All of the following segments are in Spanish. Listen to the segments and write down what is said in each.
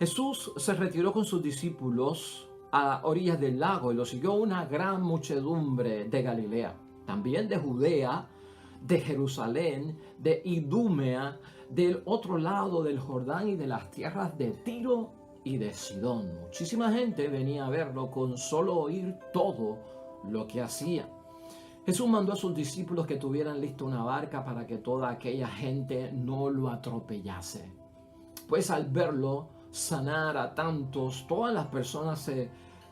Jesús se retiró con sus discípulos a orillas del lago y lo siguió una gran muchedumbre de Galilea, también de Judea, de Jerusalén, de Idumea, del otro lado del Jordán y de las tierras de Tiro y de Sidón. Muchísima gente venía a verlo con solo oír todo lo que hacía. Jesús mandó a sus discípulos que tuvieran lista una barca para que toda aquella gente no lo atropellase. Pues al verlo sanar a tantos, todas las personas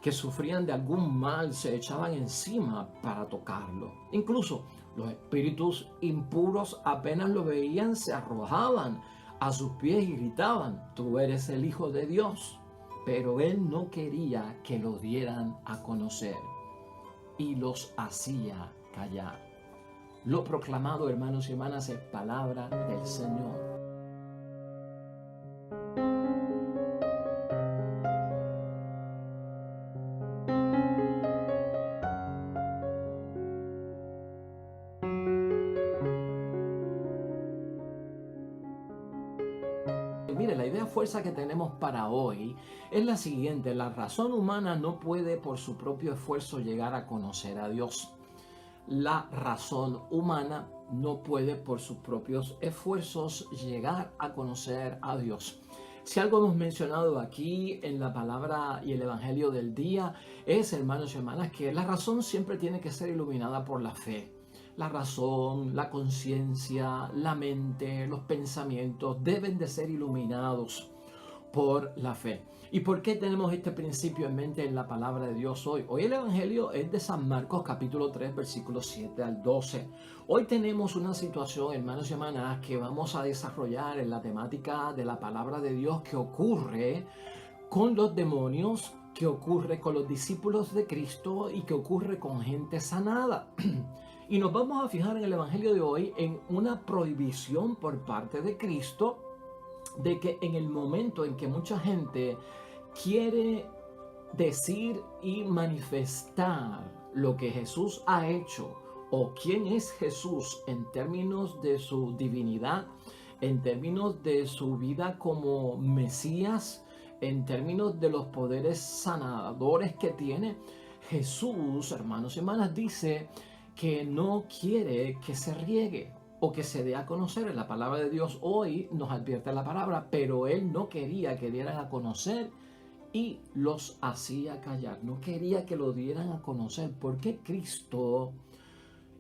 que sufrían de algún mal se echaban encima para tocarlo. Incluso los espíritus impuros apenas lo veían se arrojaban a sus pies y gritaban: tú eres el Hijo de Dios. Pero él no quería que lo dieran a conocer y los hacía callar. Lo proclamado, hermanos y hermanas, es palabra del Señor. Mire, la idea fuerza que tenemos para hoy es la siguiente: la razón humana no puede por su propio esfuerzo llegar a conocer a Dios. La razón humana no puede por sus propios esfuerzos llegar a conocer a Dios. Si algo hemos mencionado aquí en la palabra y el evangelio del día es, hermanos y hermanas, que la razón siempre tiene que ser iluminada por la fe. La razón, la conciencia, la mente, los pensamientos deben de ser iluminados por la fe. ¿Y por qué tenemos este principio en mente en la palabra de Dios hoy? Hoy el evangelio es de San Marcos capítulo 3 versículos 7 al 12. Hoy tenemos una situación, hermanos y hermanas, que vamos a desarrollar en la temática de la palabra de Dios que ocurre con los demonios, que ocurre con los discípulos de Cristo y que ocurre con gente sanada. Y nos vamos a fijar en el evangelio de hoy en una prohibición por parte de Cristo de que en el momento en que mucha gente quiere decir y manifestar lo que Jesús ha hecho o quién es Jesús en términos de su divinidad, en términos de su vida como Mesías, en términos de los poderes sanadores que tiene, Jesús, hermanos y hermanas, dice que no quiere que se riegue o que se dé a conocer. En la palabra de Dios hoy nos advierte la palabra, pero él no quería que dieran a conocer y los hacía callar. No quería que lo dieran a conocer. ¿Por qué Cristo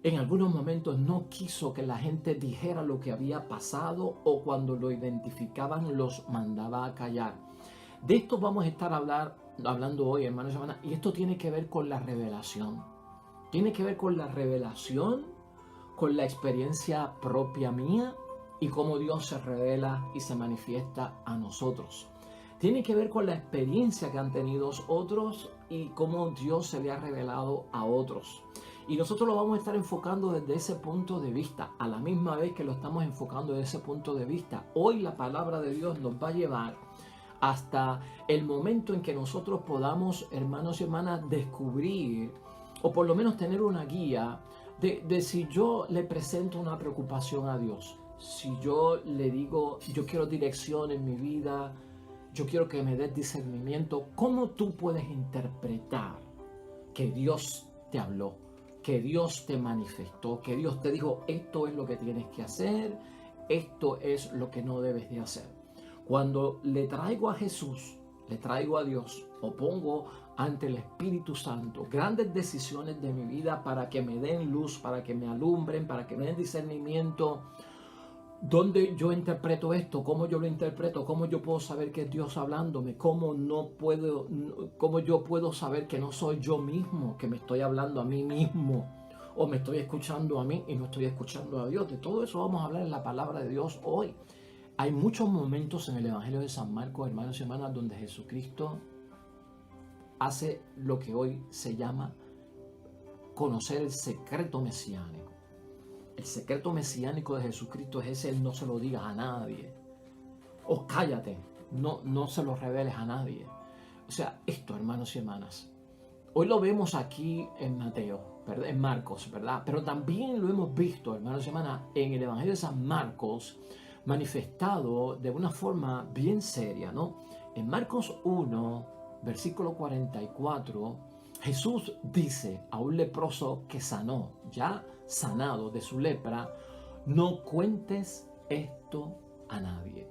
en algunos momentos no quiso que la gente dijera lo que había pasado, o cuando lo identificaban los mandaba a callar? De esto vamos a estar hablando hoy, hermanos y hermanas, y esto tiene que ver con la revelación. Tiene que ver con la revelación, con la experiencia propia mía y cómo Dios se revela y se manifiesta a nosotros. Tiene que ver con la experiencia que han tenido otros y cómo Dios se le ha revelado a otros. Y nosotros lo vamos a estar enfocando desde ese punto de vista, a la misma vez que lo estamos enfocando desde ese punto de vista. Hoy la palabra de Dios nos va a llevar hasta el momento en que nosotros podamos, hermanos y hermanas, descubrir o por lo menos tener una guía de si yo le presento una preocupación a Dios, si yo le digo, yo quiero dirección en mi vida, yo quiero que me des discernimiento, ¿cómo tú puedes interpretar que Dios te habló, que Dios te manifestó, que Dios te dijo esto es lo que tienes que hacer, esto es lo que no debes de hacer? Cuando le traigo a Jesús, le traigo a Dios, o pongo ante el Espíritu Santo grandes decisiones de mi vida para que me den luz, para que me alumbren, para que me den discernimiento, ¿dónde yo interpreto esto? ¿Cómo yo lo interpreto? ¿Cómo yo puedo saber que es Dios hablándome? ¿Cómo yo puedo saber que no soy yo mismo, que me estoy hablando a mí mismo? ¿O me estoy escuchando a mí y no estoy escuchando a Dios? De todo eso vamos a hablar en la palabra de Dios hoy. Hay muchos momentos en el Evangelio de San Marcos, hermanos y hermanas, donde Jesucristo hace lo que hoy se llama conocer el secreto mesiánico. El secreto mesiánico de Jesucristo es ese: no se lo digas a nadie. O cállate, no se lo reveles a nadie. O sea, esto, hermanos y hermanas, hoy lo vemos aquí en Mateo, ¿verdad? En Marcos, ¿verdad? Pero también lo hemos visto, hermanos y hermanas, en el Evangelio de San Marcos, manifestado de una forma bien seria, ¿no? En Marcos 1, versículo 44, Jesús dice a un leproso que sanó, ya sanado de su lepra: no cuentes esto a nadie.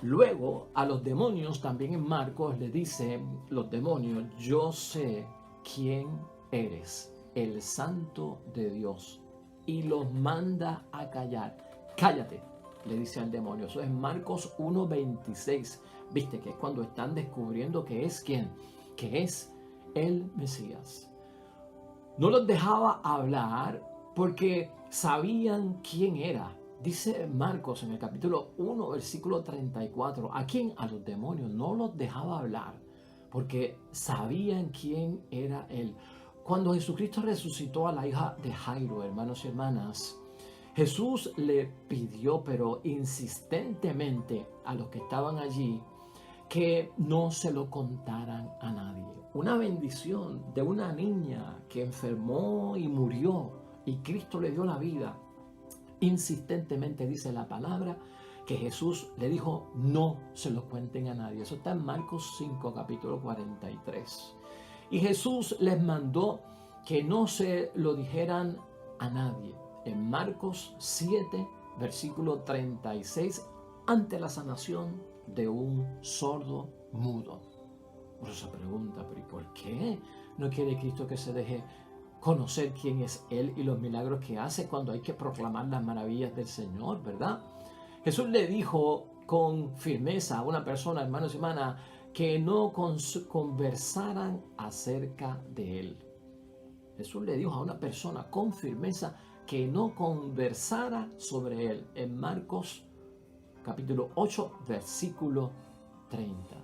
Luego a los demonios, también en Marcos, le dicen los demonios: yo sé quién eres, el Santo de Dios, y los manda a callar. Cállate, le dice al demonio. Eso es Marcos 1:26. Viste que es cuando están descubriendo que es quién, que es el Mesías. No los dejaba hablar porque sabían quién era. Dice Marcos en el capítulo 1, versículo 34, ¿a quién? A los demonios. No los dejaba hablar porque sabían quién era él. Cuando Jesucristo resucitó a la hija de Jairo, hermanos y hermanas, Jesús le pidió, pero insistentemente, a los que estaban allí, que no se lo contaran a nadie. Una bendición de una niña que enfermó y murió y Cristo le dio la vida. Insistentemente dice la palabra que Jesús le dijo: no se lo cuenten a nadie. Eso está en Marcos 5, capítulo 43. Y Jesús les mandó que no se lo dijeran a nadie. En Marcos 7, versículo 36, ante la sanación de un sordo mudo. Por eso se pregunta: ¿pero y por qué no quiere Cristo que se deje conocer quién es Él y los milagros que hace cuando hay que proclamar las maravillas del Señor, verdad? Jesús le dijo con firmeza a una persona, hermanos y hermanas, que no conversaran acerca de Él. Jesús le dijo a una persona con firmeza que no conversara sobre Él. En Marcos capítulo 8, versículo 30.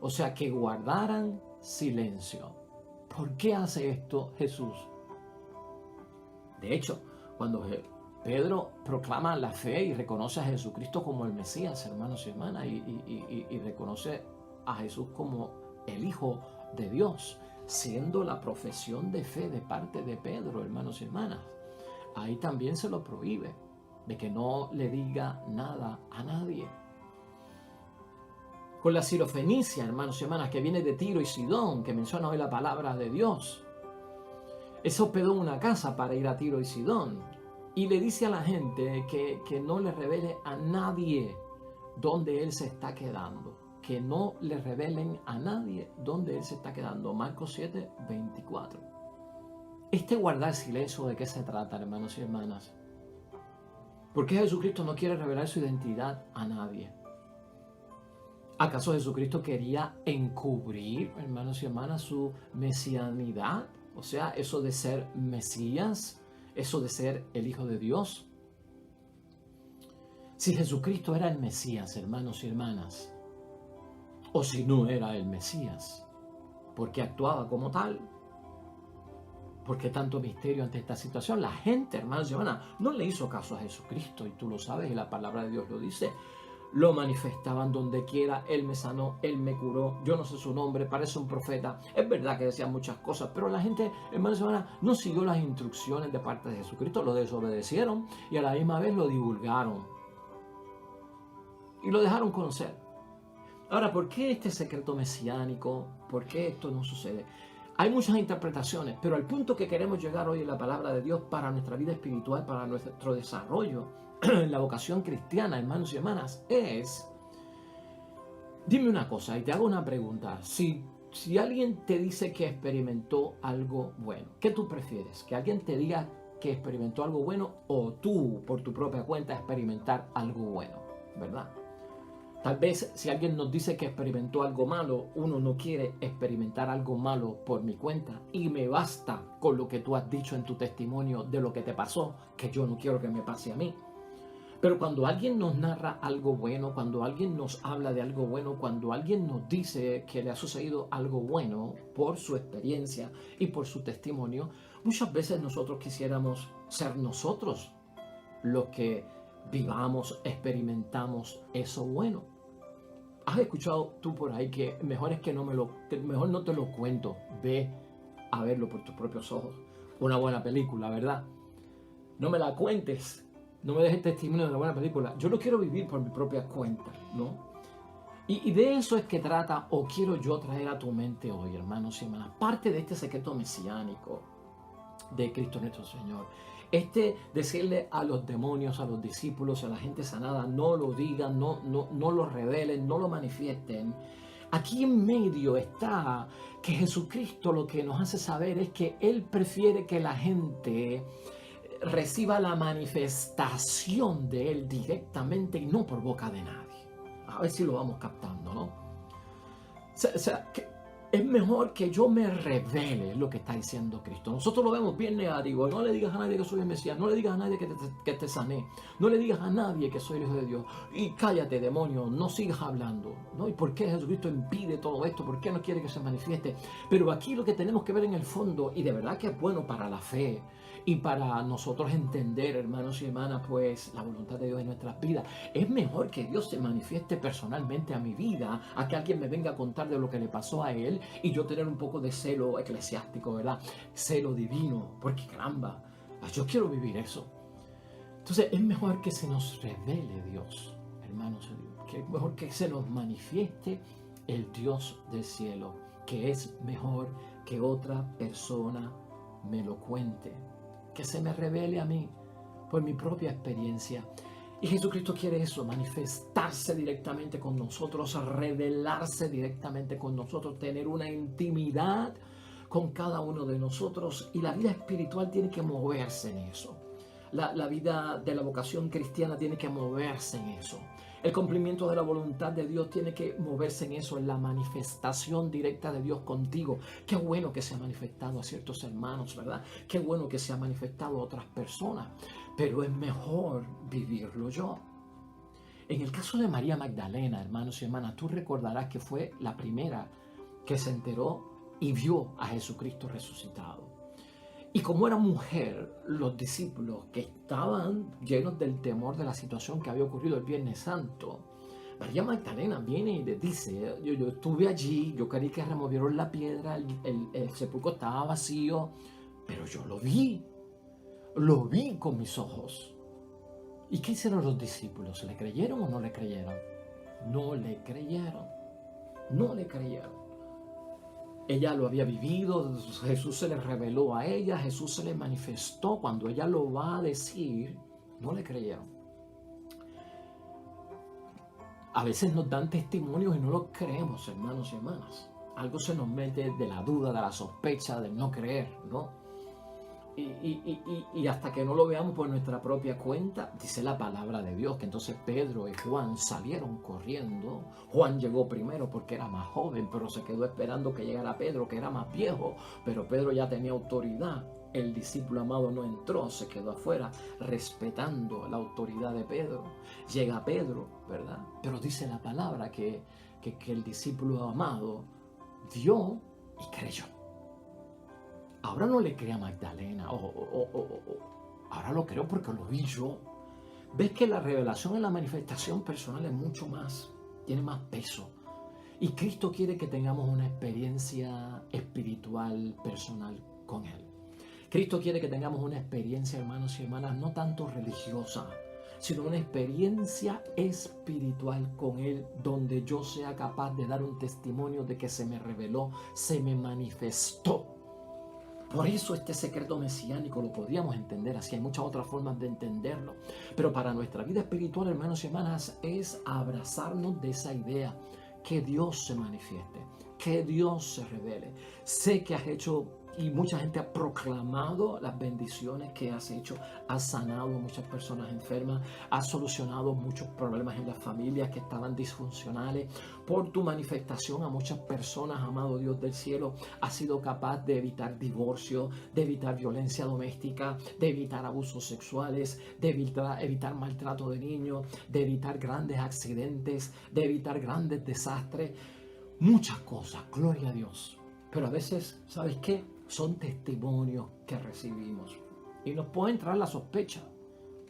O sea, que guardaran silencio. ¿Por qué hace esto Jesús? De hecho, cuando Pedro proclama la fe y reconoce a Jesucristo como el Mesías, hermanos y hermanas, y reconoce a Jesús como el Hijo de Dios, siendo la profesión de fe de parte de Pedro, hermanos y hermanas, ahí también se lo prohíbe, de que no le diga nada a nadie. Con la Sirofenicia, hermanos y hermanas, que viene de Tiro y Sidón, que menciona hoy la palabra de Dios. Él se hospedó en una casa para ir a Tiro y Sidón y le dice a la gente que no le revele a nadie dónde él se está quedando. Que no le revelen a nadie dónde él se está quedando. Marcos 7, 24. Este guardar silencio, ¿de qué se trata, hermanos y hermanas? ¿Por qué Jesucristo no quiere revelar su identidad a nadie? ¿Acaso Jesucristo quería encubrir, hermanos y hermanas, su mesianidad? O sea, eso de ser Mesías, eso de ser el Hijo de Dios. Si Jesucristo era el Mesías, hermanos y hermanas, o si no era el Mesías, ¿por qué actuaba como tal? ¿Por qué tanto misterio ante esta situación? La gente, hermanos y hermanas, no le hizo caso a Jesucristo, y tú lo sabes, y la palabra de Dios lo dice. Lo manifestaban donde quiera: Él me sanó, Él me curó, yo no sé su nombre, parece un profeta. Es verdad que decía muchas cosas, pero la gente, hermanos y hermanas, no siguió las instrucciones de parte de Jesucristo, lo desobedecieron y a la misma vez lo divulgaron y lo dejaron conocer. Ahora, ¿por qué este secreto mesiánico? ¿Por qué esto no sucede? Hay muchas interpretaciones, pero al punto que queremos llegar hoy en la palabra de Dios para nuestra vida espiritual, para nuestro desarrollo, la vocación cristiana, hermanos y hermanas, es: dime una cosa y te hago una pregunta. Si alguien te dice que experimentó algo bueno, ¿qué tú prefieres? ¿Que alguien te diga que experimentó algo bueno o tú, por tu propia cuenta, experimentar algo bueno? ¿Verdad? Tal vez si alguien nos dice que experimentó algo malo, uno no quiere experimentar algo malo por mi cuenta y me basta con lo que tú has dicho en tu testimonio de lo que te pasó, que yo no quiero que me pase a mí. Pero cuando alguien nos narra algo bueno, cuando alguien nos habla de algo bueno, cuando alguien nos dice que le ha sucedido algo bueno por su experiencia y por su testimonio, muchas veces nosotros quisiéramos ser nosotros los que vivamos, experimentamos eso bueno. ¿Has escuchado tú por ahí que mejor es que mejor no te lo cuento, ve a verlo por tus propios ojos? Una buena película, ¿verdad? No me la cuentes, no me dejes testimonio de una buena película. Yo lo quiero vivir por mi propia cuenta, ¿no? Y de eso es que trata o quiero yo traer a tu mente hoy, hermanos y hermanas. Parte de este secreto mesiánico de Cristo nuestro Señor. Decirle a los demonios, a los discípulos, a la gente sanada, no lo digan, no lo revelen, no lo manifiesten. Aquí en medio está que Jesucristo lo que nos hace saber es que Él prefiere que la gente reciba la manifestación de Él directamente y no por boca de nadie. A ver si lo vamos captando, ¿no? O sea, es mejor que yo me revele, es lo que está diciendo Cristo. Nosotros lo vemos bien negativo. No le digas a nadie que soy el Mesías. No le digas a nadie que te sané. No le digas a nadie que soy el Hijo de Dios. Y cállate, demonio. No sigas hablando, ¿no? ¿Y por qué Jesucristo impide todo esto? ¿Por qué no quiere que se manifieste? Pero aquí lo que tenemos que ver en el fondo, y de verdad que es bueno para la fe y para nosotros entender, hermanos y hermanas, pues la voluntad de Dios en nuestras vidas. Es mejor que Dios se manifieste personalmente a mi vida, a que alguien me venga a contar de lo que le pasó a él y yo tener un poco de celo eclesiástico, ¿verdad? Celo divino, porque caramba, yo quiero vivir eso. Entonces es mejor que se nos revele Dios, hermanos, que es mejor que se nos manifieste el Dios del cielo, que es mejor que otra persona me lo cuente, que se me revele a mí por mi propia experiencia. Y Jesucristo quiere eso, manifestarse directamente con nosotros, revelarse directamente con nosotros, tener una intimidad con cada uno de nosotros. Y la vida espiritual tiene que moverse en eso. La vida de la vocación cristiana tiene que moverse en eso. El cumplimiento de la voluntad de Dios tiene que moverse en eso, en la manifestación directa de Dios contigo. Qué bueno que se ha manifestado a ciertos hermanos, ¿verdad? Qué bueno que se ha manifestado a otras personas. Pero es mejor vivirlo yo. En el caso de María Magdalena, hermanos y hermanas, tú recordarás que fue la primera que se enteró y vio a Jesucristo resucitado. Y como era mujer, los discípulos que estaban llenos del temor de la situación que había ocurrido el Viernes Santo, María Magdalena viene y le dice, yo estuve allí, yo creí que removieron la piedra, el sepulcro estaba vacío, pero yo lo vi con mis ojos. ¿Y qué hicieron los discípulos? ¿Le creyeron o no le creyeron? No le creyeron, no le creyeron. Ella lo había vivido, Jesús se le reveló a ella, Jesús se le manifestó. Cuando ella lo va a decir, no le creyeron. A veces nos dan testimonios y no los creemos, hermanos y hermanas. Algo se nos mete de la duda, de la sospecha, del no creer, ¿no? Y hasta que no lo veamos por nuestra propia cuenta, dice la palabra de Dios que entonces Pedro y Juan salieron corriendo. Juan llegó primero porque era más joven, pero se quedó esperando que llegara Pedro, que era más viejo, pero Pedro ya tenía autoridad. El discípulo amado no entró, se quedó afuera, respetando la autoridad de Pedro. Llega Pedro, ¿verdad? Pero dice la palabra que el discípulo amado vio y creyó. Ahora no le creo a Magdalena, ahora lo creo porque lo vi yo. Ves que la revelación en la manifestación personal es mucho más, tiene más peso. Y Cristo quiere que tengamos una experiencia espiritual personal con Él. Cristo quiere que tengamos una experiencia, hermanos y hermanas, no tanto religiosa, sino una experiencia espiritual con Él, donde yo sea capaz de dar un testimonio de que se me reveló, se me manifestó. Por eso este secreto mesiánico lo podríamos entender así. Hay muchas otras formas de entenderlo. Pero para nuestra vida espiritual, hermanos y hermanas, es abrazarnos de esa idea. Que Dios se manifieste, que Dios se revele. Sé que has hecho, y mucha gente ha proclamado las bendiciones que has hecho. Has sanado a muchas personas enfermas, has solucionado muchos problemas en las familias que estaban disfuncionales. Por tu manifestación a muchas personas, amado Dios del cielo, has sido capaz de evitar divorcio, de evitar violencia doméstica, de evitar abusos sexuales, de evitar maltrato de niños, de evitar grandes accidentes, de evitar grandes desastres. Muchas cosas, gloria a Dios. Pero a veces, ¿sabes qué? Son testimonios que recibimos. Y nos puede entrar la sospecha.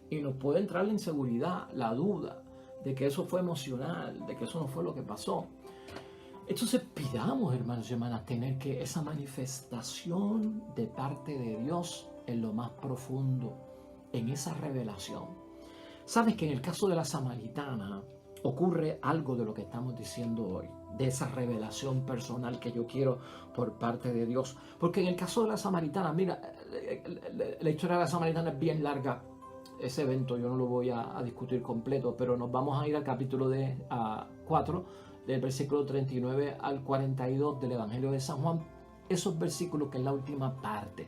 Y nos puede entrar la inseguridad, la duda de que eso fue emocional, de que eso no fue lo que pasó. Entonces pidamos, hermanos y hermanas, tener que esa manifestación de parte de Dios en lo más profundo, en esa revelación. Sabes que en el caso de la samaritana ocurre algo de lo que estamos diciendo hoy, de esa revelación personal que yo quiero por parte de Dios. Porque en el caso de la samaritana, mira, la historia de la samaritana es bien larga. Ese evento yo no lo voy a discutir completo, pero nos vamos a ir al capítulo 4, del versículo 39 al 42 del Evangelio de San Juan. Esos versículos que es la última parte.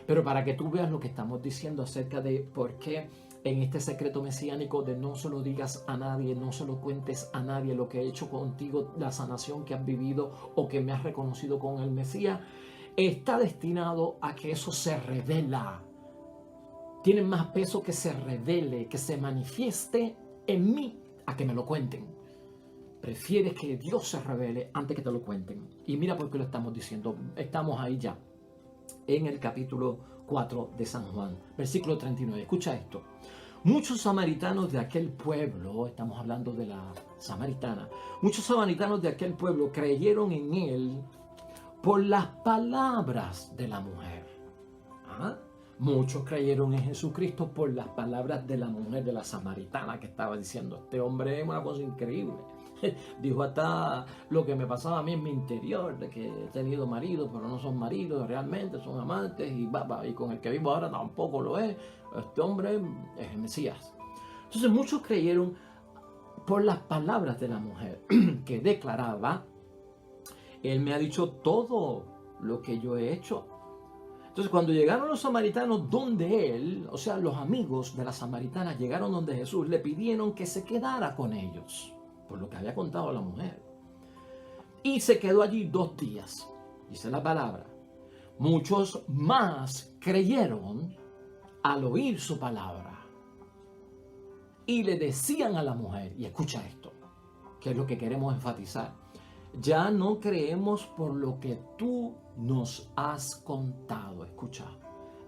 Pero para que tú veas lo que estamos diciendo acerca de por qué en este secreto mesiánico de no se lo digas a nadie, no se lo cuentes a nadie lo que he hecho contigo, la sanación que has vivido o que me has reconocido con el Mesías, está destinado a que eso se revela. Tiene más peso que se revele, que se manifieste en mí, a que me lo cuenten. Prefieres que Dios se revele antes que te lo cuenten. Y mira por qué lo estamos diciendo. Estamos ahí ya, en el capítulo 4 de San Juan, versículo 39. Escucha esto. Muchos samaritanos de aquel pueblo, estamos hablando de la samaritana, muchos samaritanos de aquel pueblo creyeron en él por las palabras de la mujer. ¿Ah? Muchos creyeron en Jesucristo por las palabras de la mujer, de la samaritana, que estaba diciendo, este hombre es una cosa increíble. Dijo hasta lo que me pasaba a mí en mi interior, de que he tenido marido, pero no son maridos, realmente son amantes, y con el que vivo ahora tampoco lo es. Este hombre es el Mesías. Entonces muchos creyeron por las palabras de la mujer, que declaraba, él me ha dicho todo lo que yo he hecho. Entonces cuando llegaron los samaritanos donde él, o sea, los amigos de la samaritana llegaron donde Jesús, le pidieron que se quedara con ellos, por lo que había contado la mujer. Y se quedó allí 2 días, dice la palabra. Muchos más creyeron al oír su palabra. Y le decían a la mujer, y escucha esto, que es lo que queremos enfatizar, ya no creemos por lo que tú nos has contado. Escucha,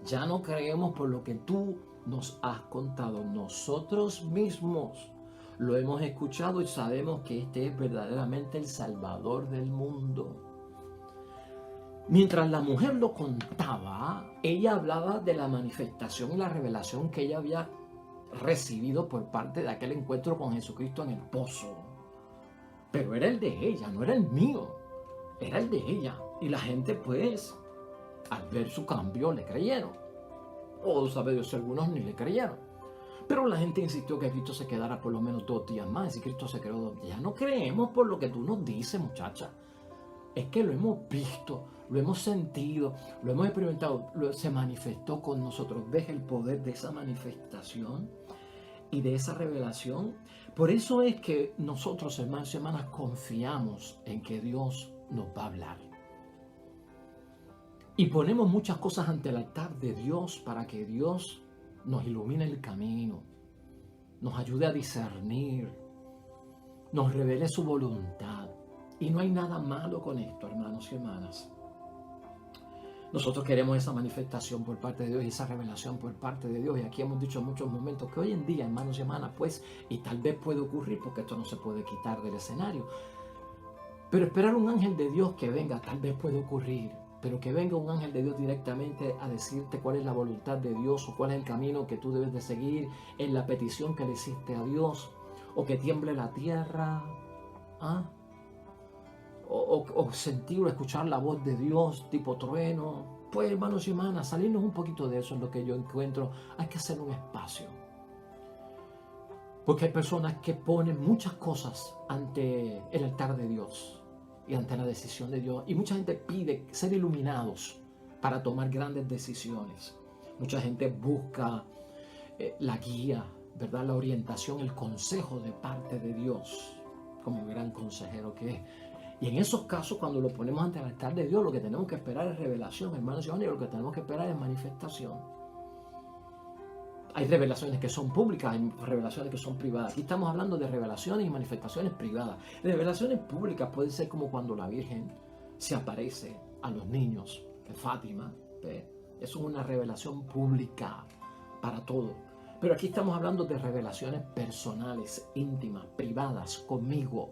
ya no creemos por lo que tú nos has contado. Nosotros mismos lo hemos escuchado y sabemos que este es verdaderamente el Salvador del mundo. Mientras la mujer lo contaba, ella hablaba de la manifestación y la revelación que ella había recibido por parte de aquel encuentro con Jesucristo en el pozo. Pero era el de ella, no era el mío, era el de ella. Y la gente, pues, al ver su cambio, le creyeron. O sabe Dios, algunos ni le creyeron. Pero la gente insistió que Cristo se quedara por lo menos 2 días más. Y Cristo se quedó 2 días. No creemos por lo que tú nos dices, muchacha. Es que lo hemos visto, lo hemos sentido, lo hemos experimentado. Se manifestó con nosotros. ¿Ves el poder de esa manifestación y de esa revelación? Por eso es que nosotros, hermanos y hermanas, confiamos en que Dios nos va a hablar. Y ponemos muchas cosas ante el altar de Dios para que Dios nos ilumine el camino, nos ayude a discernir, nos revele su voluntad. Y no hay nada malo con esto, hermanos y hermanas. Nosotros queremos esa manifestación por parte de Dios y esa revelación por parte de Dios. Y aquí hemos dicho en muchos momentos que hoy en día, hermanos y hermanas, pues, y tal vez puede ocurrir porque esto no se puede quitar del escenario. Pero esperar un ángel de Dios que venga, tal vez puede ocurrir. Pero que venga un ángel de Dios directamente a decirte cuál es la voluntad de Dios o cuál es el camino que tú debes de seguir en la petición que le hiciste a Dios. O que tiemble la tierra. ¿Ah? O sentir o escuchar la voz de Dios tipo trueno. Pues, hermanos y hermanas, salirnos un poquito de eso es lo que yo encuentro. Hay que hacer un espacio. Porque hay personas que ponen muchas cosas ante el altar de Dios y ante la decisión de Dios. Y mucha gente pide ser iluminados para tomar grandes decisiones. Mucha gente busca la guía, ¿verdad? La orientación, el consejo de parte de Dios, como gran consejero que es. Y en esos casos, cuando lo ponemos ante el altar de Dios, lo que tenemos que esperar es revelación, hermanos y hermanas, y lo que tenemos que esperar es manifestación. Hay revelaciones que son públicas, hay revelaciones que son privadas. Aquí estamos hablando de revelaciones y manifestaciones privadas. Revelaciones públicas puede ser como cuando la Virgen se aparece a los niños en Fátima. Eso es una revelación pública para todos. Pero aquí estamos hablando de revelaciones personales, íntimas, privadas, conmigo.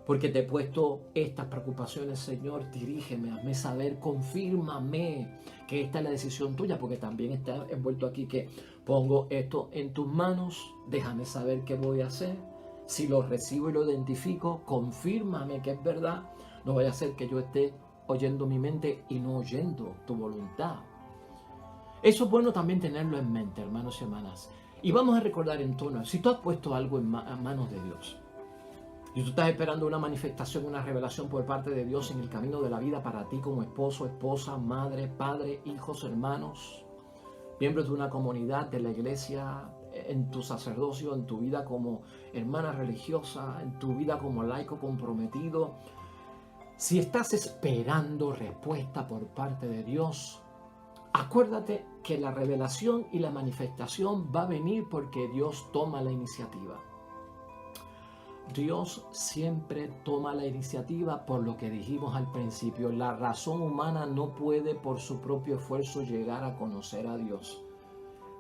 porque te he puesto estas preocupaciones, Señor. Dirígeme, hazme saber, confírmame que esta es la decisión tuya, porque también está envuelto aquí que pongo esto en tus manos, déjame saber qué voy a hacer. Si lo recibo y lo identifico, confírmame que es verdad. No vaya a ser que yo esté oyendo mi mente y no oyendo tu voluntad. Eso es bueno también tenerlo en mente, hermanos y hermanas. Y vamos a recordar en torno, si tú has puesto algo en manos de Dios, y tú estás esperando una manifestación, una revelación por parte de Dios en el camino de la vida para ti como esposo, esposa, madre, padre, hijos, hermanos, miembros de una comunidad, de la iglesia, en tu sacerdocio, en tu vida como hermana religiosa, en tu vida como laico comprometido. Si estás esperando respuesta por parte de Dios, acuérdate que la revelación y la manifestación va a venir porque Dios toma la iniciativa. Dios siempre toma la iniciativa por lo que dijimos al principio. La razón humana no puede por su propio esfuerzo llegar a conocer a Dios.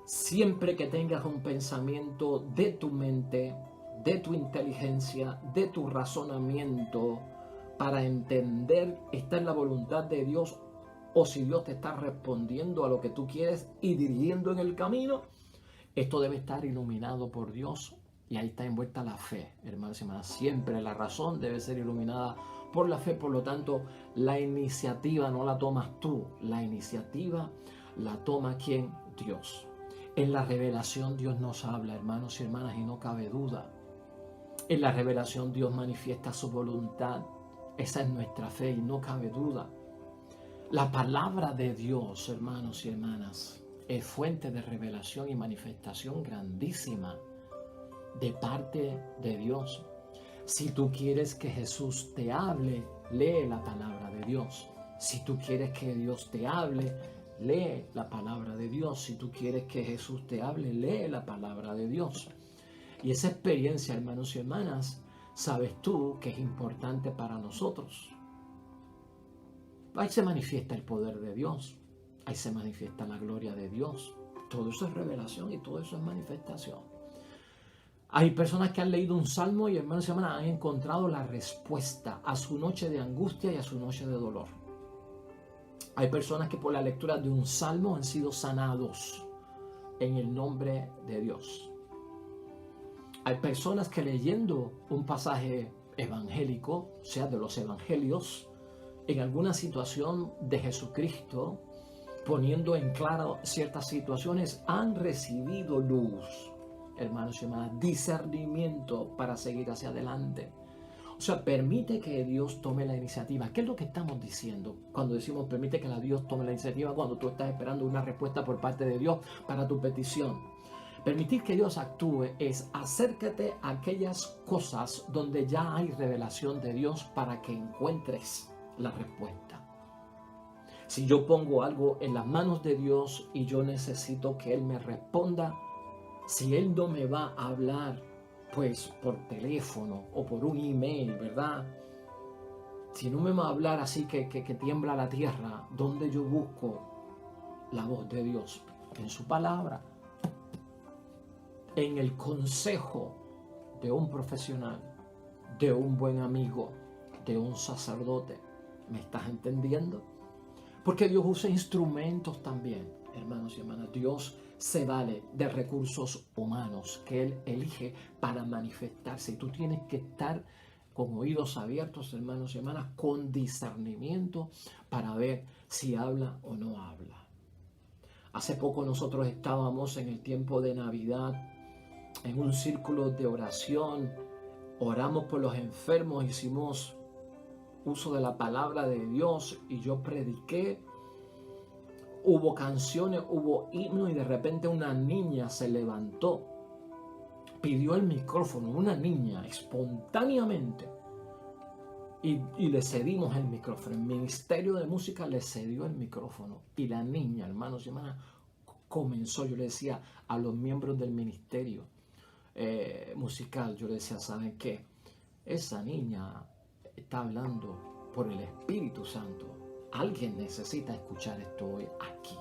Siempre que tengas un pensamiento de tu mente, de tu inteligencia, de tu razonamiento, para entender está en la voluntad de Dios o si Dios te está respondiendo a lo que tú quieres y dirigiendo en el camino, esto debe estar iluminado por Dios. Y ahí está envuelta la fe, hermanos y hermanas. Siempre la razón debe ser iluminada por la fe. Por lo tanto, la iniciativa no la tomas tú. La iniciativa la toma ¿quién? Dios. En la revelación Dios nos habla, hermanos y hermanas, y no cabe duda. En la revelación Dios manifiesta su voluntad. Esa es nuestra fe y no cabe duda. La palabra de Dios, hermanos y hermanas, es fuente de revelación y manifestación grandísima de parte de Dios. Si tú quieres que Jesús te hable, lee la palabra de Dios. Si tú quieres que Dios te hable, lee la palabra de Dios. Si tú quieres que Jesús te hable, lee la palabra de Dios. Y esa experiencia, hermanos y hermanas, sabes tú que es importante para nosotros. Ahí se manifiesta el poder de Dios. Ahí se manifiesta la gloria de Dios. Todo eso es revelación y todo eso es manifestación. Hay personas que han leído un salmo y, hermanos y hermanas, han encontrado la respuesta a su noche de angustia y a su noche de dolor. Hay personas que por la lectura de un salmo han sido sanados en el nombre de Dios. Hay personas que leyendo un pasaje evangélico, o sea, de los evangelios, en alguna situación de Jesucristo, poniendo en claro ciertas situaciones, han recibido luz. Hermanos y hermanas, discernimiento para seguir hacia adelante. O sea, permite que Dios tome la iniciativa. ¿Qué es lo que estamos diciendo cuando decimos permite que Dios tome la iniciativa cuando tú estás esperando una respuesta por parte de Dios para tu petición? Permitir que Dios actúe es acércate a aquellas cosas donde ya hay revelación de Dios para que encuentres la respuesta. Si yo pongo algo en las manos de Dios y yo necesito que Él me responda, si Él no me va a hablar, pues por teléfono o por un email, ¿verdad? Si no me va a hablar así que tiembla la tierra, ¿dónde yo busco la voz de Dios? En su palabra, en el consejo de un profesional, de un buen amigo, de un sacerdote. ¿Me estás entendiendo? Porque Dios usa instrumentos también, hermanos y hermanas. Dios se vale de recursos humanos que Él elige para manifestarse. Y tú tienes que estar con oídos abiertos, hermanos y hermanas, con discernimiento para ver si habla o no habla. Hace poco nosotros estábamos en el tiempo de Navidad en un círculo de oración. Oramos por los enfermos, hicimos uso de la palabra de Dios y yo prediqué. Hubo canciones, hubo himnos y de repente una niña se levantó, pidió el micrófono, una niña espontáneamente, y le cedimos el micrófono. El ministerio de música le cedió el micrófono y la niña, hermanos y hermanas, comenzó. Yo le decía a los miembros del ministerio musical, yo le decía, ¿saben qué? Esa niña está hablando por el Espíritu Santo. Alguien necesita escuchar esto hoy aquí.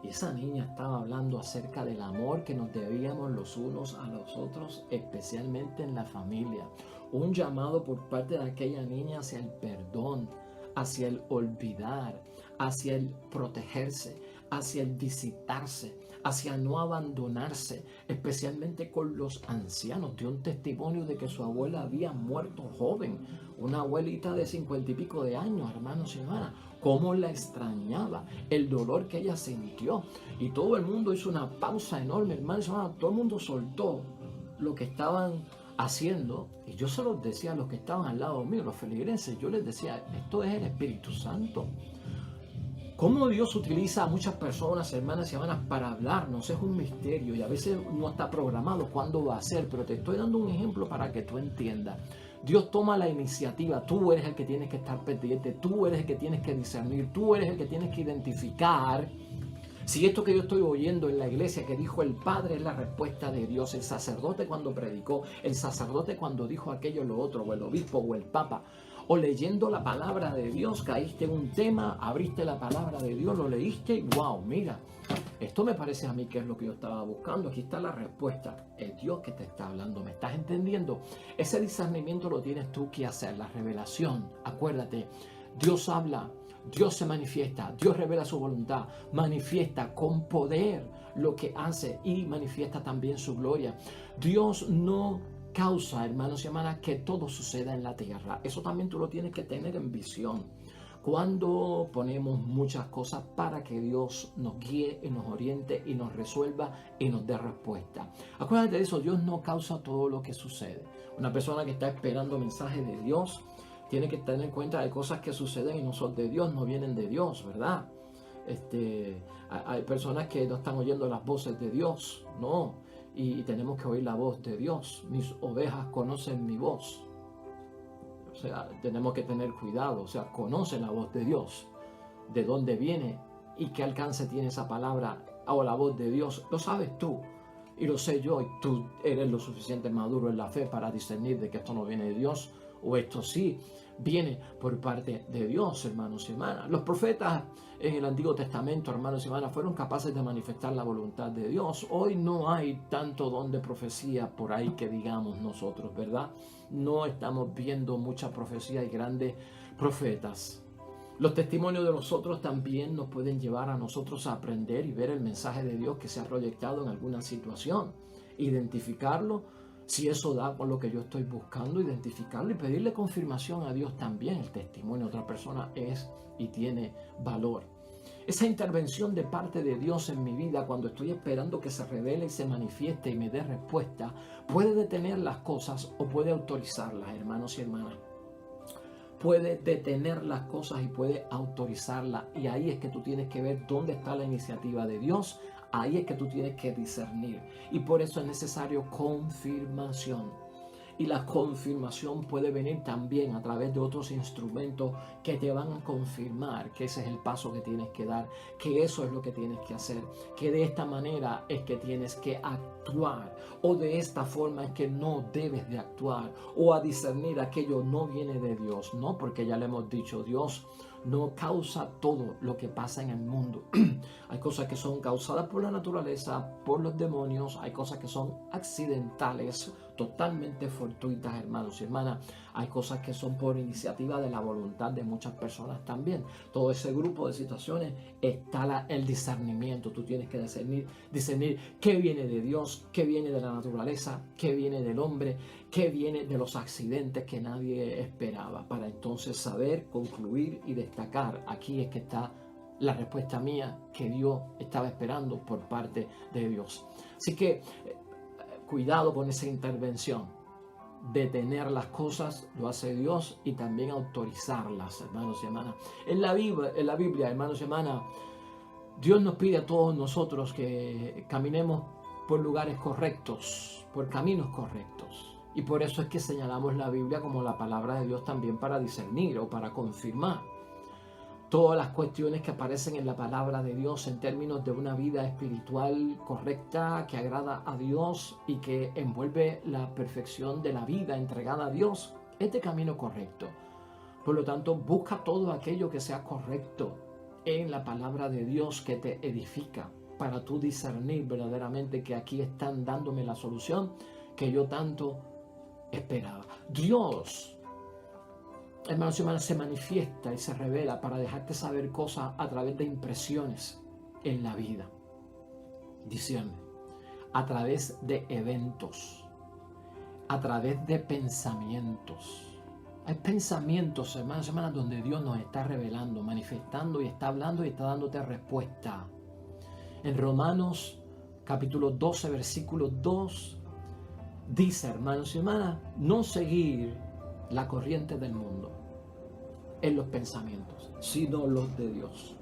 Y esa niña estaba hablando acerca del amor que nos debíamos los unos a los otros, especialmente en la familia. un llamado por parte de aquella niña hacia el perdón, hacia el olvidar, hacia el protegerse, hacia el visitarse, hacia no abandonarse, especialmente con los ancianos. Dio un testimonio de que su abuela había muerto joven, una abuelita de 50 y pico de años, hermanos y hermanas. Cómo la extrañaba, el dolor que ella sintió. Y todo el mundo hizo una pausa enorme, hermanos y hermanas. Todo el mundo soltó lo que estaban haciendo. Y yo se los decía a los que estaban al lado mío, los feligreses. Yo les decía, esto es el Espíritu Santo. Cómo Dios utiliza a muchas personas, hermanas y hermanas, para hablarnos es un misterio y a veces no está programado cuándo va a ser, pero te estoy dando un ejemplo para que tú entiendas. Dios toma la iniciativa, tú eres el que tienes que estar pendiente, tú eres el que tienes que discernir, tú eres el que tienes que identificar si esto que yo estoy oyendo en la iglesia que dijo el Padre es la respuesta de Dios, el sacerdote cuando predicó, el sacerdote cuando dijo aquello o lo otro, o el obispo o el papa, o leyendo la palabra de Dios, caíste en un tema, abriste la palabra de Dios, lo leíste y wow, mira, esto me parece a mí que es lo que yo estaba buscando, aquí está la respuesta, es Dios que te está hablando, ¿me estás entendiendo? Ese discernimiento lo tienes tú que hacer, la revelación, acuérdate, Dios habla, Dios se manifiesta, Dios revela su voluntad, manifiesta con poder lo que hace y manifiesta también su gloria. Dios no causa, hermanos y hermanas, que todo suceda en la tierra. Eso también tú lo tienes que tener en visión. Cuando ponemos muchas cosas para que Dios nos guíe y nos oriente y nos resuelva y nos dé respuesta. Acuérdate de eso, Dios no causa todo lo que sucede. Una persona que está esperando mensajes de Dios tiene que tener en cuenta de cosas que suceden y no son de Dios, no vienen de Dios, ¿verdad? Hay personas que no están oyendo las voces de Dios, no, y tenemos que oír la voz de Dios. Mis ovejas conocen mi voz. O sea, tenemos que tener cuidado, o sea, conoce la voz de Dios, de dónde viene y qué alcance tiene esa palabra o la voz de Dios, lo sabes tú. Y lo sé yo, y tú eres lo suficiente maduro en la fe para discernir de que esto no viene de Dios o esto sí viene por parte de Dios, hermanos y hermanas. Los profetas en el Antiguo Testamento, hermanos y hermanas, fueron capaces de manifestar la voluntad de Dios. Hoy no hay tanto don de profecía por ahí que digamos nosotros, ¿verdad? No estamos viendo mucha profecía y grandes profetas. Los testimonios de los otros también nos pueden llevar a nosotros a aprender y ver el mensaje de Dios que se ha proyectado en alguna situación, identificarlo. Si eso da con lo que yo estoy buscando, identificarlo y pedirle confirmación a Dios también. El testimonio de otra persona es y tiene valor. Esa intervención de parte de Dios en mi vida cuando estoy esperando que se revele y se manifieste y me dé respuesta, puede detener las cosas o puede autorizarlas, hermanos y hermanas. Puede detener las cosas y puede autorizarlas. Y ahí es que tú tienes que ver dónde está la iniciativa de Dios. Ahí es que tú tienes que discernir. Y por eso es necesario confirmación. Y la confirmación puede venir también a través de otros instrumentos que te van a confirmar que ese es el paso que tienes que dar, que eso es lo que tienes que hacer, que de esta manera es que tienes que actuar o de esta forma es que no debes de actuar o a discernir aquello no viene de Dios, ¿no? Porque ya le hemos dicho, Dios no causa todo lo que pasa en el mundo. Hay cosas que son causadas por la naturaleza, por los demonios, hay cosas que son accidentales, totalmente fortuitas, hermanos y hermanas. Hay cosas que son por iniciativa de la voluntad de muchas personas también. Todo ese grupo de situaciones está el discernimiento. Tú tienes que discernir qué viene de Dios, qué viene de la naturaleza, qué viene del hombre, qué viene de los accidentes que nadie esperaba, para entonces saber, concluir y destacar. Aquí es que está la respuesta mía que Dios estaba esperando por parte de Dios. Así que cuidado con esa intervención. Detener las cosas lo hace Dios y también autorizarlas, hermanos y hermanas. En la Biblia, hermanos y hermanas, Dios nos pide a todos nosotros que caminemos por lugares correctos, por caminos correctos. Y por eso es que señalamos la Biblia como la palabra de Dios también para discernir o para confirmar todas las cuestiones que aparecen en la palabra de Dios en términos de una vida espiritual correcta, que agrada a Dios y que envuelve la perfección de la vida entregada a Dios. Este camino correcto. Por lo tanto, busca todo aquello que sea correcto en la palabra de Dios que te edifica, para tú discernir verdaderamente que aquí están dándome la solución que yo tanto esperaba. Dios, hermanos y hermanas, se manifiesta y se revela para dejarte saber cosas a través de impresiones en la vida. Discierne. A través de eventos. A través de pensamientos. Hay pensamientos, hermanos y hermanas, donde Dios nos está revelando, manifestando y está hablando y está dándote respuesta. En Romanos capítulo 12, versículo 2, dice, hermanos y hermanas, no seguir la corriente del mundo en los pensamientos, sino los de Dios.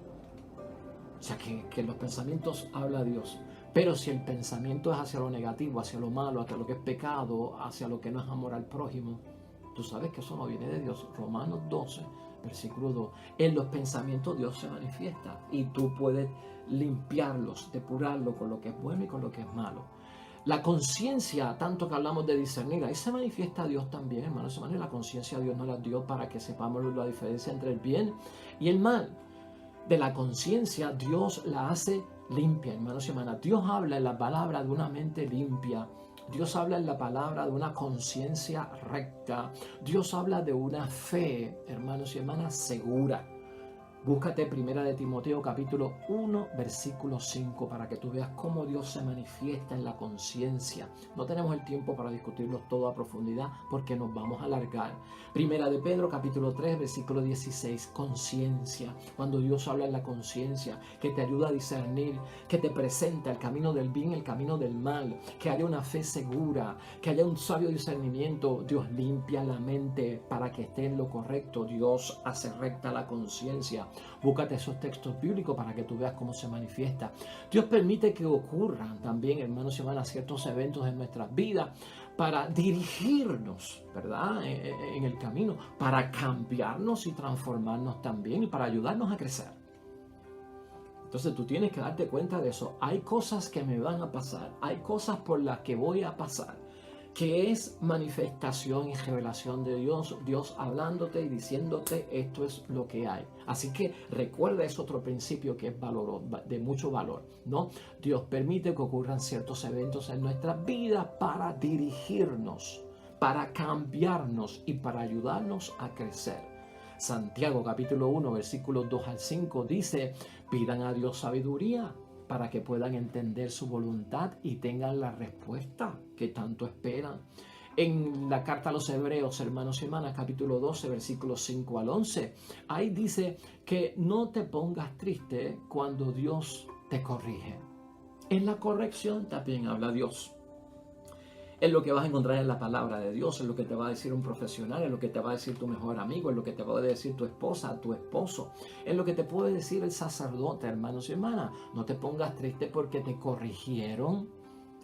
O sea, que los pensamientos habla Dios. Pero si el pensamiento es hacia lo negativo, hacia lo malo, hacia lo que es pecado, hacia lo que no es amor al prójimo, tú sabes que eso no viene de Dios. Romanos 12, versículo 2. En los pensamientos Dios se manifiesta y tú puedes limpiarlos, depurarlos con lo que es bueno y con lo que es malo. La conciencia, tanto que hablamos de discernir, ahí se manifiesta Dios también, hermanos. La conciencia Dios nos la dio para que sepamos la diferencia entre el bien y el mal. De la conciencia Dios la hace limpia, hermanos y hermanas. Dios habla en la palabra de una mente limpia. Dios habla en la palabra de una conciencia recta. Dios habla de una fe, hermanos y hermanas, segura. Búscate Primera de Timoteo capítulo 1 versículo 5 para que tú veas cómo Dios se manifiesta en la conciencia. No tenemos el tiempo para discutirlo todo a profundidad porque nos vamos a alargar. Primera de Pedro capítulo 3 versículo 16, conciencia. Cuando Dios habla en la conciencia, que te ayuda a discernir, que te presenta el camino del bien, el camino del mal, que haya una fe segura, que haya un sabio discernimiento. Dios limpia la mente para que esté en lo correcto. Dios hace recta la conciencia. Búscate esos textos bíblicos para que tú veas cómo se manifiesta. Dios permite que ocurran también, hermanos y hermanas, ciertos eventos en nuestras vidas para dirigirnos, ¿verdad?, en el camino, para cambiarnos y transformarnos también y para ayudarnos a crecer. Entonces tú tienes que darte cuenta de eso. Hay cosas que me van a pasar, hay cosas por las que voy a pasar, que es manifestación y revelación de Dios, Dios hablándote y diciéndote esto es lo que hay. Así que recuerda, es otro principio que es de mucho valor, ¿no? Dios permite que ocurran ciertos eventos en nuestras vidas para dirigirnos, para cambiarnos y para ayudarnos a crecer. Santiago capítulo 1 versículos 2 al 5 dice, pidan a Dios sabiduría para que puedan entender su voluntad y tengan la respuesta que tanto esperan. En la carta a los Hebreos, hermanos y hermanas, capítulo 12, versículos 5 al 11, ahí dice que no te pongas triste cuando Dios te corrige. En la corrección también habla Dios. Es lo que vas a encontrar en la palabra de Dios, es lo que te va a decir un profesional, es lo que te va a decir tu mejor amigo, es lo que te va a decir tu esposa, tu esposo, es lo que te puede decir el sacerdote, hermanos y hermanas. No te pongas triste porque te corrigieron.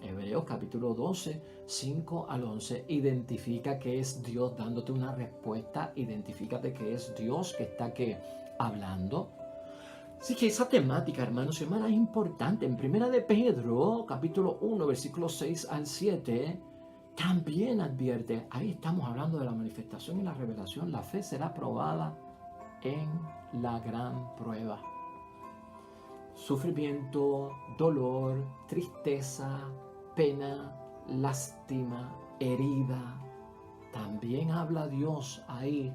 Hebreos capítulo 12, 5 al 11, identifica que es Dios dándote una respuesta, identifícate que es Dios que está hablando. Así que esa temática, hermanos y hermanas, es importante. En Primera de Pedro, capítulo 1, versículos 6 al 7, también advierte, ahí estamos hablando de la manifestación y la revelación. La fe será probada en la gran prueba. Sufrimiento, dolor, tristeza, pena, lástima, herida. También habla Dios ahí.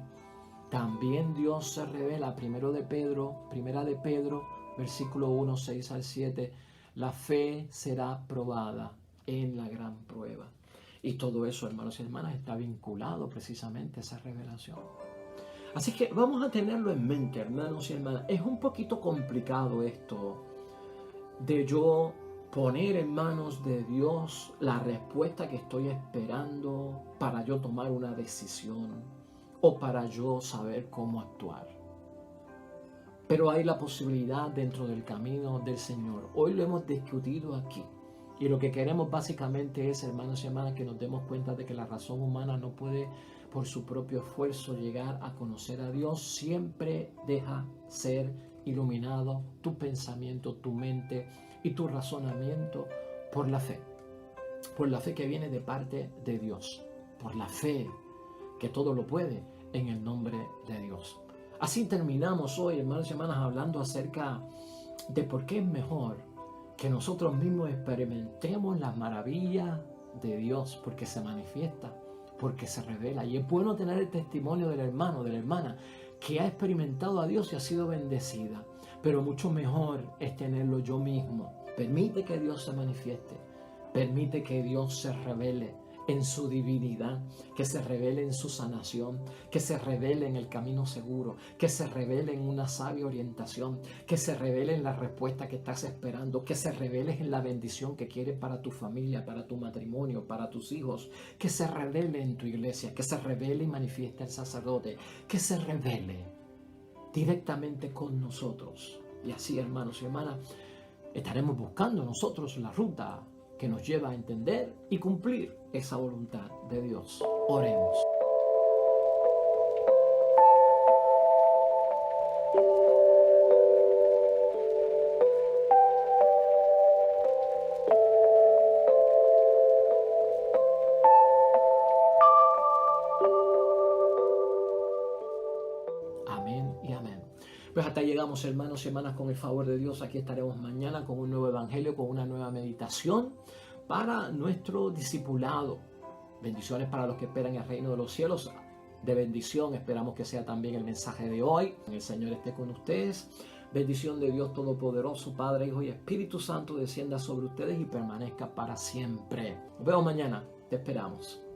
También Dios se revela, primera de Pedro, versículo 1, 6 al 7, la fe será probada en la gran prueba. Y todo eso, hermanos y hermanas, está vinculado precisamente a esa revelación. Así que vamos a tenerlo en mente, hermanos y hermanas. Es un poquito complicado esto de yo poner en manos de Dios la respuesta que estoy esperando para yo tomar una decisión o para yo saber cómo actuar. Pero hay la posibilidad dentro del camino del Señor. Hoy lo hemos discutido aquí. Y lo que queremos básicamente es, hermanos y hermanas, que nos demos cuenta de que la razón humana no puede por su propio esfuerzo llegar a conocer a Dios. Siempre deja ser iluminado tu pensamiento, tu mente y tu razonamiento por la fe. Por la fe que viene de parte de Dios. Por la fe que todo lo puede en el nombre de Dios. Así terminamos hoy, hermanos y hermanas, hablando acerca de por qué es mejor que nosotros mismos experimentemos la maravilla de Dios, porque se manifiesta, porque se revela. Y es bueno tener el testimonio del hermano, de la hermana, que ha experimentado a Dios y ha sido bendecida. Pero mucho mejor es tenerlo yo mismo. Permite que Dios se manifieste. Permite que Dios se revele en su divinidad, que se revele en su sanación, que se revele en el camino seguro, que se revele en una sabia orientación, que se revele en la respuesta que estás esperando, que se revele en la bendición que quieres para tu familia, para tu matrimonio, para tus hijos, que se revele en tu iglesia, que se revele y manifieste el sacerdote, que se revele directamente con nosotros. Y así, hermanos y hermanas, estaremos buscando nosotros la ruta que nos lleva a entender y cumplir esa voluntad de Dios. Oremos. Amén y amén. Pues hasta llegamos, hermanos y hermanas, con el favor de Dios. Aquí estaremos mañana con un nuevo evangelio, con una nueva meditación para nuestro discipulado. Bendiciones para los que esperan el reino de los cielos. De bendición, esperamos que sea también el mensaje de hoy. El Señor esté con ustedes. Bendición de Dios Todopoderoso, Padre, Hijo y Espíritu Santo, descienda sobre ustedes y permanezca para siempre. Nos vemos mañana. Te esperamos.